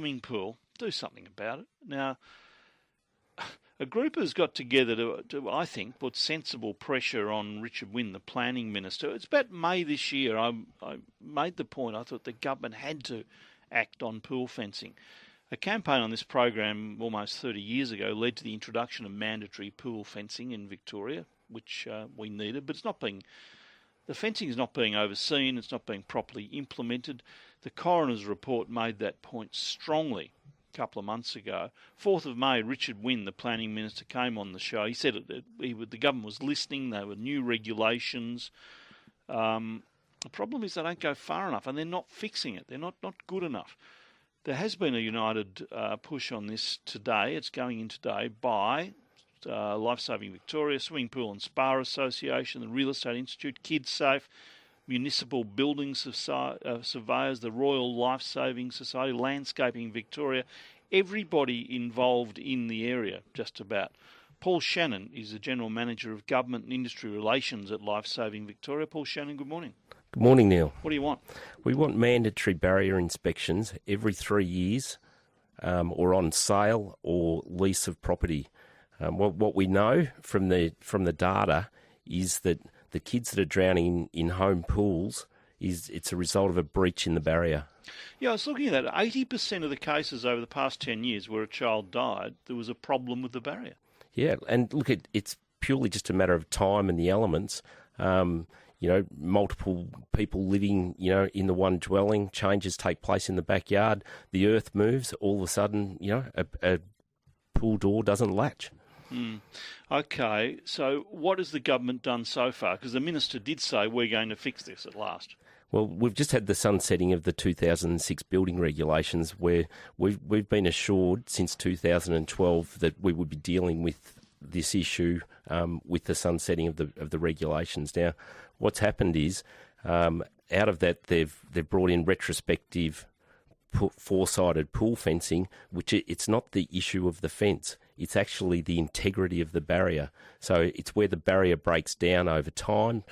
swimming pool, do something about it. Now, a group has got together to, I think, put sensible pressure on Richard Wynne, the planning minister. It's about May this year. I made the point, I thought the government had to act on pool fencing. A campaign on this program almost 30 years ago led to the introduction of mandatory pool fencing in Victoria, which we needed, but the fencing is not being overseen, it's not being properly implemented. The coroner's report made that point strongly a couple of months ago. 4th of May, Richard Wynne, the planning minister, came on the show. He said the government was listening, there were new regulations. The problem is they don't go far enough and they're not fixing it. They're not good enough. There has been a united push on this today. It's going in today by LIfeSaving Victoria, Swimming Pool and Spa Association, the Real Estate Institute, Kids Safe, Municipal Building Surveyors, the Royal Life-Saving Society, Landscaping Victoria, everybody involved in the area, just about. Paul Shannon is the General Manager of Government and Industry Relations at LIfeSaving Victoria. Paul Shannon, good morning. Good morning, Neil. What do you want? We want mandatory barrier inspections every 3 years, or on sale or lease of property. What we know from the data is that the kids that are drowning in home pools it's a result of a breach in the barrier. Yeah, I was looking at that. 80% of the cases over the past 10 years where a child died, there was a problem with the barrier. Yeah, and look, it's purely just a matter of time and the elements. Multiple people living, in the one dwelling, changes take place in the backyard, the earth moves, all of a sudden, a pool door doesn't latch. Okay, so what has the government done so far? Because the minister did say we're going to fix this at last. Well, we've just had the sunsetting of the 2006 building regulations, where we've been assured since 2012 that we would be dealing with this issue with the sunsetting of the regulations. Now, what's happened is out of that they've brought in retrospective four-sided pool fencing, which it's not the issue of the fence. It's actually the integrity of the barrier. So it's where the barrier breaks down over time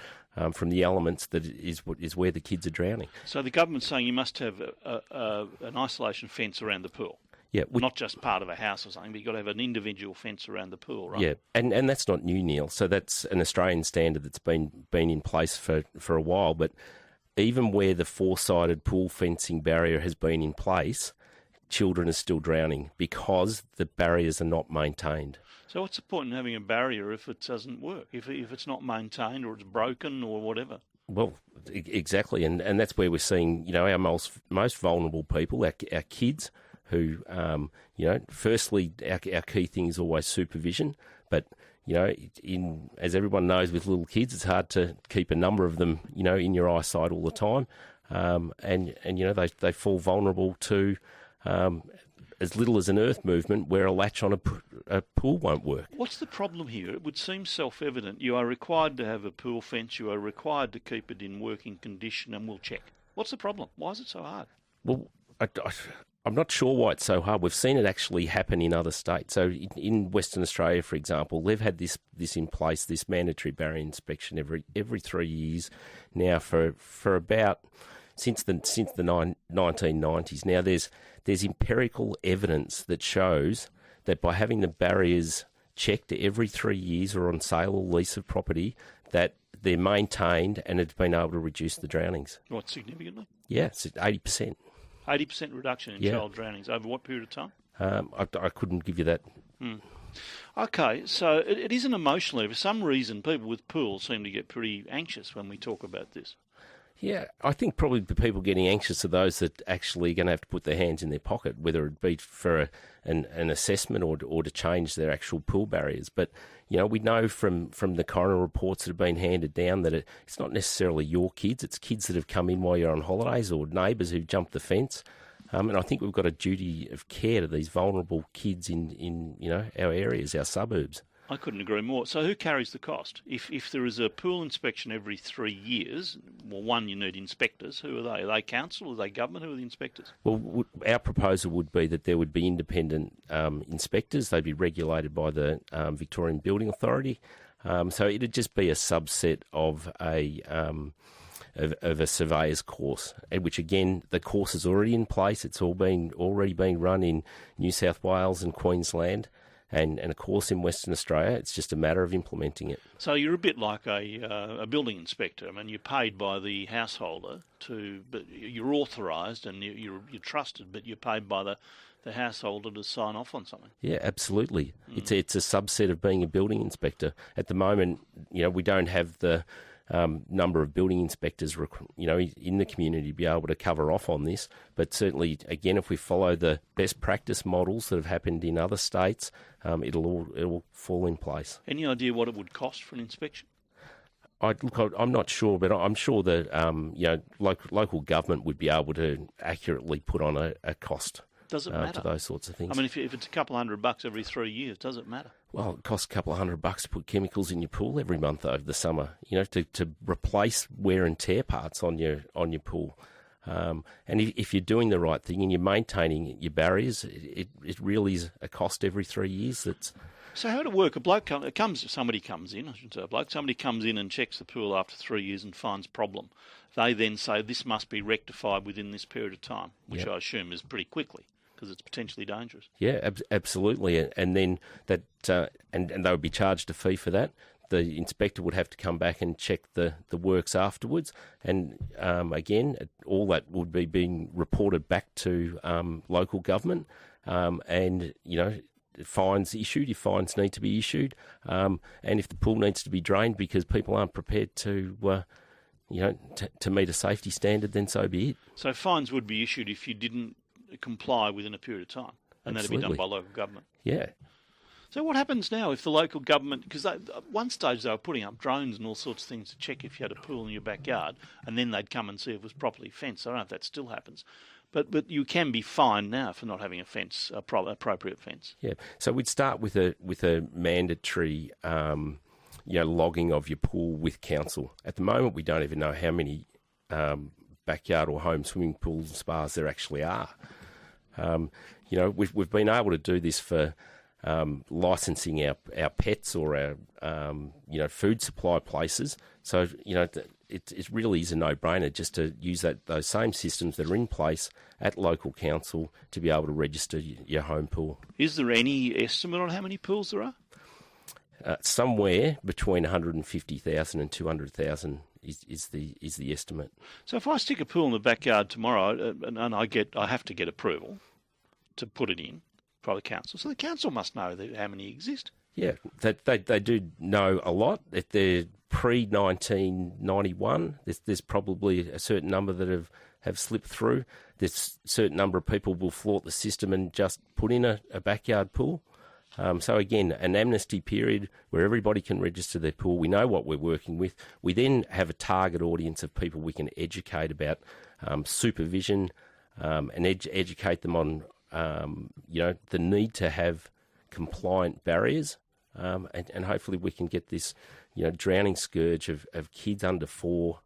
from the elements that is where the kids are drowning. So the government's saying you must have an isolation fence around the pool. Yeah, not just part of a house or something, but you've got to have an individual fence around the pool, right? Yeah, and that's not new, Neil. So that's an Australian standard that's been in place for a while. But even where the four-sided pool fencing barrier has been in place, children are still drowning because the barriers are not maintained. So what's the point in having a barrier if it doesn't work, if it's not maintained or it's broken or whatever? Well, exactly, and that's where we're seeing, our most vulnerable people, our kids, who, firstly, our key thing is always supervision, but, as everyone knows with little kids, it's hard to keep a number of them, in your eyesight all the time, and they fall vulnerable to as little as an earth movement where a latch on a pool won't work. What's the problem here? It would seem self-evident. You are required to have a pool fence, you are required to keep it in working condition, and we'll check. What's the problem? Why is it so hard? Well, I'm not sure why it's so hard. We've seen it actually happen in other states. So in Western Australia, for example, they've had this in place, this mandatory barrier inspection every 3 years now for about since the 1990s. Now there's empirical evidence that shows that by having the barriers checked every 3 years or on sale or lease of property, that they're maintained and it's been able to reduce the drownings. What, significantly? Yeah, it's 80%. 80% reduction in child drownings. Over what period of time? I couldn't give you that. Okay, so it is an emotional. For some reason, people with pools seem to get pretty anxious when we talk about this. Yeah, I think probably the people getting anxious are those that actually are going to have to put their hands in their pocket, whether it be for an assessment or to change their actual pool barriers. But, we know from the coroner reports that have been handed down that it's not necessarily your kids, it's kids that have come in while you're on holidays or neighbours who've jumped the fence. And I think we've got a duty of care to these vulnerable kids in our areas, our suburbs. I couldn't agree more. So who carries the cost? If there is a pool inspection every 3 years, well, one, you need inspectors. Who are they? Are they council? Are they government? Who are the inspectors? Well, our proposal would be that there would be independent inspectors. They'd be regulated by the Victorian Building Authority. So it'd just be a subset of of a surveyor's course, which again, the course is already in place. It's already being run in New South Wales and Queensland, and of course in Western Australia. It's just a matter of implementing it. So you're a bit like a building inspector. I mean, you're paid by the householder but you're authorised and you're trusted, but you're paid by the householder to sign off on something. Yeah, absolutely. It's a subset of being a building inspector. At the moment, we don't have the number of building inspectors, in the community to be able to cover off on this. But certainly, again, if we follow the best practice models that have happened in other states, it'll all fall in place. Any idea what it would cost for an inspection? I'm not sure, but I'm sure that local government would be able to accurately put on a cost. Does it matter? To those sorts of things. I mean, if it's a couple $100 every 3 years, does it matter? Well, it costs a couple $100 to put chemicals in your pool every month over the summer. To replace wear and tear parts on your pool. And if you're doing the right thing and you're maintaining your barriers, it really is a cost every 3 years. So how would it work? Somebody comes in, I shouldn't say a bloke, somebody comes in and checks the pool after 3 years and finds problem. They then say this must be rectified within this period of time, which I assume is pretty quickly, because it's potentially dangerous. Yeah, absolutely. And then that, and they would be charged a fee for that. The inspector would have to come back and check the works afterwards. And again, all that would be being reported back to local government. And, fines issued if fines need to be issued. And if the pool needs to be drained because people aren't prepared to meet a safety standard, then so be it. So fines would be issued if you didn't comply within a period of time, and that'd be done by local government. Yeah. So what happens now if the local government, because at one stage they were putting up drones and all sorts of things to check if you had a pool in your backyard, and then they'd come and see if it was properly fenced. I don't know if that still happens. But you can be fined now for not having a fence, appropriate fence. Yeah. So we'd start with a mandatory logging of your pool with council. At the moment, we don't even know how many backyard or home swimming pools and spas there actually are. We've been able to do this for licensing our pets or our food supply places. So it really is a no-brainer just to use those same systems that are in place at local council to be able to register your home pool. Is there any estimate on how many pools there are? Somewhere between 150,000 and 200,000 is the estimate. So if I stick a pool in the backyard tomorrow and I have to get approval to put it in by the council, so the council must know how many exist. Yeah, they do know a lot. If they're pre-1991, there's probably a certain number that have slipped through. There's a certain number of people will flaunt the system and just put in a backyard pool. So again, an amnesty period where everybody can register their pool. We know what we're working with. We then have a target audience of people we can educate about supervision and educate them on the need to have compliant barriers, and hopefully we can get this drowning scourge of kids under 4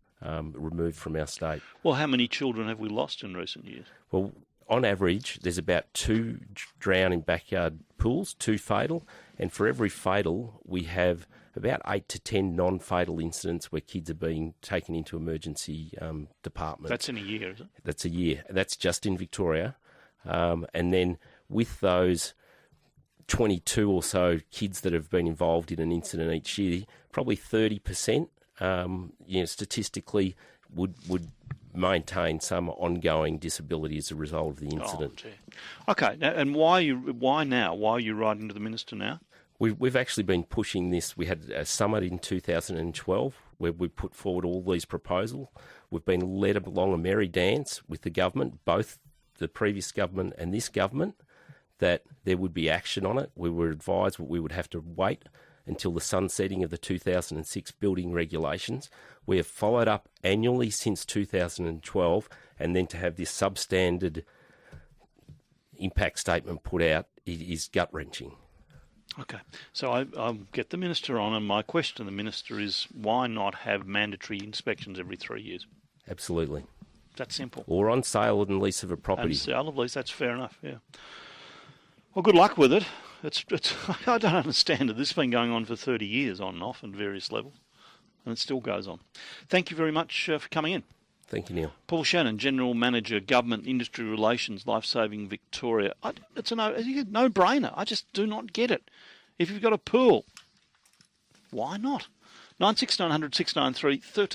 removed from our state. Well, how many children have we lost in recent years? Well, on average, there's about 2 drown in backyard pools, 2 fatal, and for every fatal, we have about 8 to 10 non-fatal incidents where kids are being taken into emergency departments. That's in a year, is it? That's a year. That's just in Victoria. And then with those 22 or so kids that have been involved in an incident each year, probably 30%, statistically would maintain some ongoing disability as a result of the incident. Okay, now, and why now? Why are you writing to the Minister now? We've actually been pushing this. We had a summit in 2012 where we put forward all these proposals. We've been led along a merry dance with the government, both the previous government and this government, that there would be action on it. We were advised that we would have to wait until the sunsetting of the 2006 building regulations. We have followed up annually since 2012, and then to have this substandard impact statement put out is gut-wrenching. Okay, so I'll get the Minister on, and my question to the Minister is, why not have mandatory inspections every 3 years? Absolutely. That's simple. Or on sale and lease of a property. On sale of lease, that's fair enough, yeah. Well, good luck with it. It's I don't understand it. This has been going on for 30 years on and off at various levels. and it still goes on. Thank you very much for coming in. Thank you, Neil. Paul Shannon, General Manager, Government Industry Relations, Lifesaving Victoria. It's a no-brainer. I just do not get it. If you've got a pool, why not? 96 900 693 13.